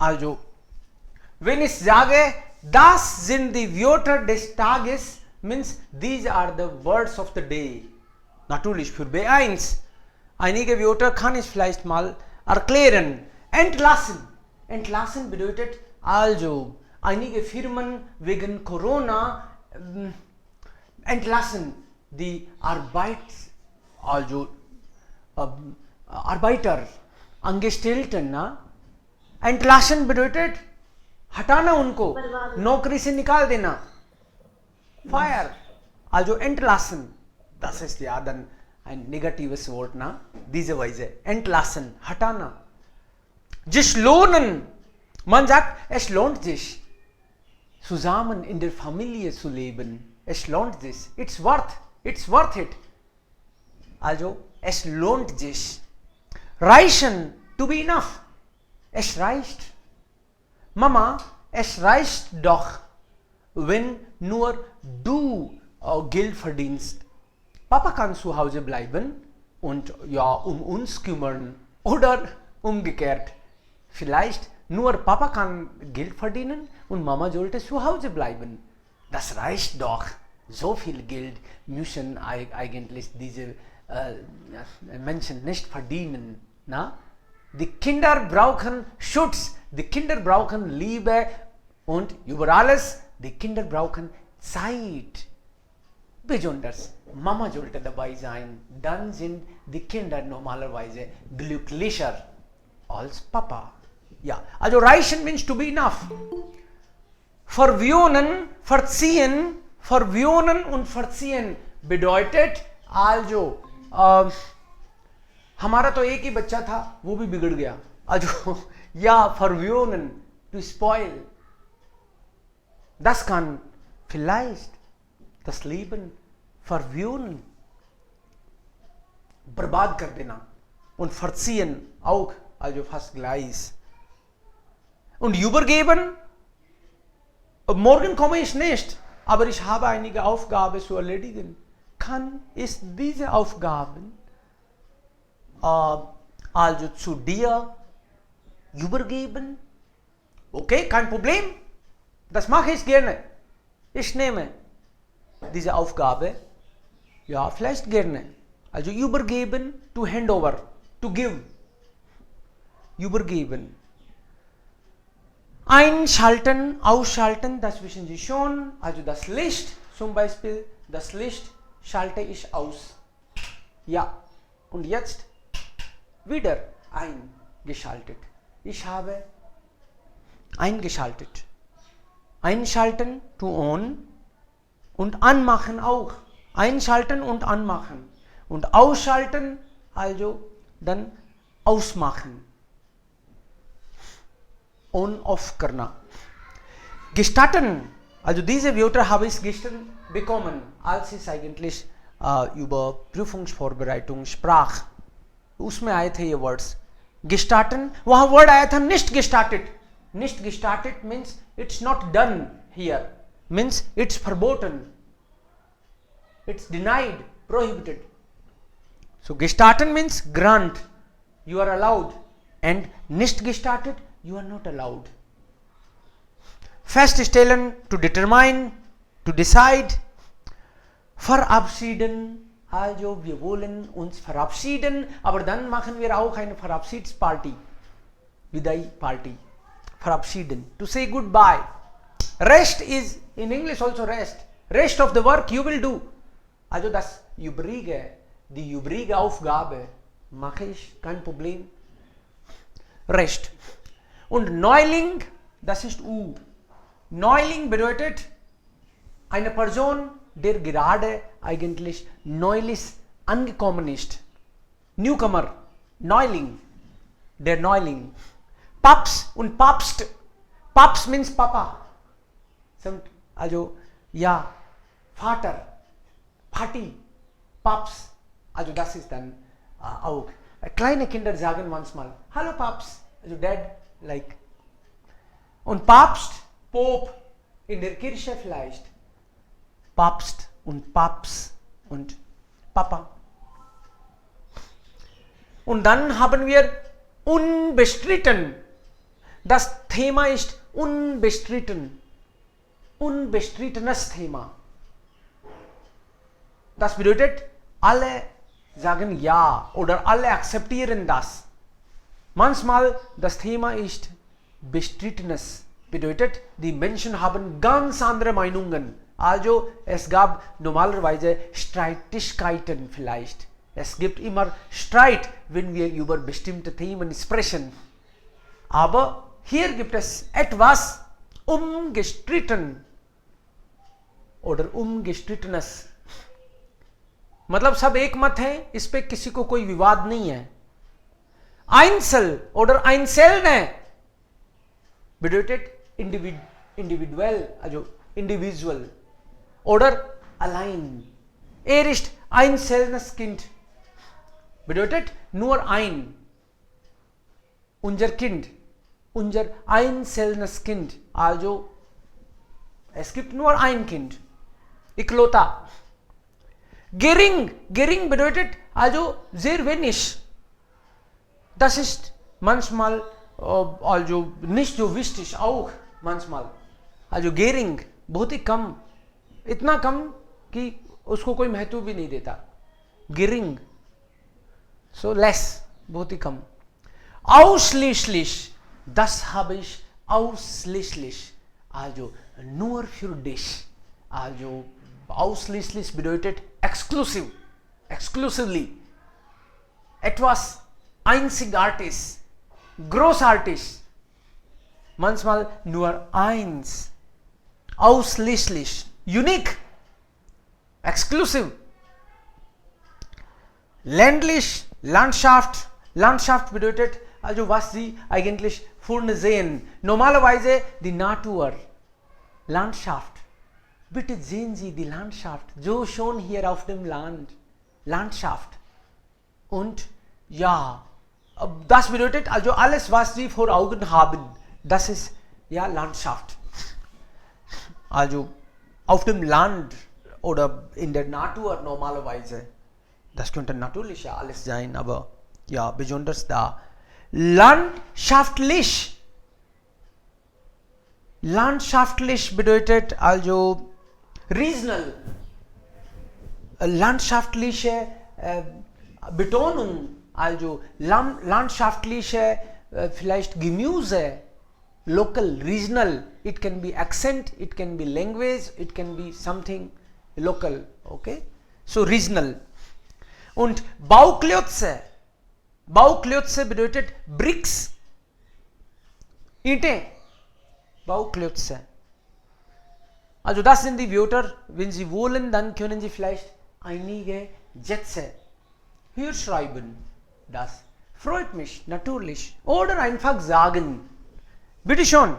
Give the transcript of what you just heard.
Also, wenn ich sage, das sind die Wörter des Tages, means these are the words of the day. Natürlich für B1. Einige Wörter kann ich vielleicht mal erklären. Entlassen. Entlassen bedeutet also, einige Firmen wegen Corona entlassen die Arbeiter, Angestellten. Na? Entlassen bedeutet हटाना उनको, नौकरी से निकाल देना, fire. Also entlassen, das ist ja dann ein negatives Wort, na? Diese Weise, entlassen, hataana. Sich lohnen, man sagt, es lohnt sich, zusammen in der Familie zu leben. Es lohnt sich, it's worth it. Also, es lohnt sich. Reichen, to be enough. Es reicht. Mama, es reicht doch, wenn nur du Geld verdienst. Papa kann zu Hause bleiben und ja, uns kümmern. Oder umgekehrt. Vielleicht nur Papa kann Geld verdienen und Mama sollte zu Hause bleiben. Das reicht doch. So viel Geld müssen eigentlich diese Menschen nicht verdienen. Na? Die Kinder brauchen Schutz, die Kinder brauchen Liebe und über alles, die Kinder brauchen Zeit. Besonders Mama sollte dabei sein, dann sind die Kinder normalerweise glücklicher als Papa. Ja, also reichen means to be enough. Verwöhnen, verziehen, verwöhnen und verziehen bedeutet also हमारा तो एक ही बच्चा था, वो भी बिगड़ गया. Also, ja, verwöhnen, to spoil. Das kann vielleicht das Leben verwöhnen, बर्बाद कर देना. Und verziehen auch, also fast gleich. Und übergeben, morgen komme ich nicht, aber ich habe einige Aufgaben zu erledigen. Kann ich diese Aufgaben also zu dir übergeben? Okay, kein Problem. Das mache ich gerne. Ich nehme diese Aufgabe, ja, vielleicht gerne. Also übergeben, to hand over, to give. Übergeben. Einschalten, ausschalten, das wissen Sie schon. Also das Licht, zum Beispiel, das Licht schalte ich aus. Ja, und jetzt wieder eingeschaltet. Ich habe eingeschaltet. Einschalten, to on, und anmachen auch. Einschalten und anmachen. Und ausschalten, also dann ausmachen. On-off करना. Gestatten, also diese Wörter habe ich gestern bekommen, als ich eigentlich über Prüfungsvorbereitung sprach. उसमें आए थे ये words. Gestatten, वहां word आया था nicht gestartet. Nicht gestartet means it's not done here. Means it's verboten. It's denied, prohibited. So gestatten means grant, you are allowed, and nicht gestartet, you are not allowed. Feststellen, to determine, to decide. Verabschieden, also wir wollen uns verabschieden, aber dann machen wir auch eine Verabschiedsparty. Vidai Party. Verabschieden, to say goodbye. Rest is in English also rest. Rest of the work you will do. Also das übrige, die übrige Aufgabe mache ich, kein Problem. Rest. Und Neuling, das ist U. Neuling bedeutet eine Person, der gerade eigentlich neulich angekommen ist. Newcomer, Neuling, der Neuling. Paps und Papst. Paps means Papa. Also, ja, Vater, Party, Paps. Also das ist dann auch. Kleine Kinder sagen manchmal, Hallo Paps, also Dad, like. Und Papst, Pope, in der Kirche vielleicht. Papst und Paps und Papa. Und dann haben wir unbestritten. Das Thema ist unbestritten. Unbestrittenes Thema. Das bedeutet, alle sagen ja oder alle akzeptieren das. Manchmal das Thema ist bestrittenes. Bedeutet, die Menschen haben ganz andere Meinungen. Also es gab normalerweise Streitigkeiten vielleicht. Es gibt immer Streit, wenn wir über bestimmte Themen sprechen. Aber hier gibt es etwas umgestritten oder umgestrittenes. मतलब सब एक मत है, इस पे किसी को कोई विवाद नहीं है. Einzel oder einzelne bedeutet individuell, also individual oder allein. Er ist einzelnes Kind. Bedeutet nur ein. Unser Kind. Unser einzelnes Kind. Also es gibt nur ein Kind. Iklota. Gering. Gering bedeutet also sehr wenig. Das ist manchmal also nicht so wichtig auch manchmal. Also gering, बहुत ही कम, इतना कम कि उसको कोई महत्व भी नहीं देता. Gering, so less, बहुत ही कम. Ausschließlich, das habe ich ausschließlich, also nur für dich. Also ausschließlich bedeutet exclusive, exclusively. Etwas einzigartig, großartig. Manchmal nur eins. Ausschließlich, unique, exclusive. Ländlich, Landschaft. Landschaft bedeutet also was Sie eigentlich vorne sehen. Normalerweise die Natur. Landschaft. Bitte sehen Sie die Landschaft. So schon hier auf dem Land. Landschaft. Und ja, das bedeutet also alles, was Sie vor Augen haben. Das ist ja Landschaft. Also auf dem Land oder in der Natur normalerweise. Das könnte natürlich ja alles sein, aber ja, besonders da. Landschaftlich. Landschaftlich bedeutet also regional. Landschaftliche Betonung, also landschaftliche vielleicht Gemüse. Local, regional, it can be accent, it can be language, it can be something local, okay? So regional. Und Bauklötze. Bauklötze bedeutet Bricks. Ite. Bauklötze. Also das sind die Wörter. Wenn Sie wollen, dann können Sie vielleicht einige Sätze hier schreiben. Das freut mich natürlich. Oder einfach sagen. Bitte schon.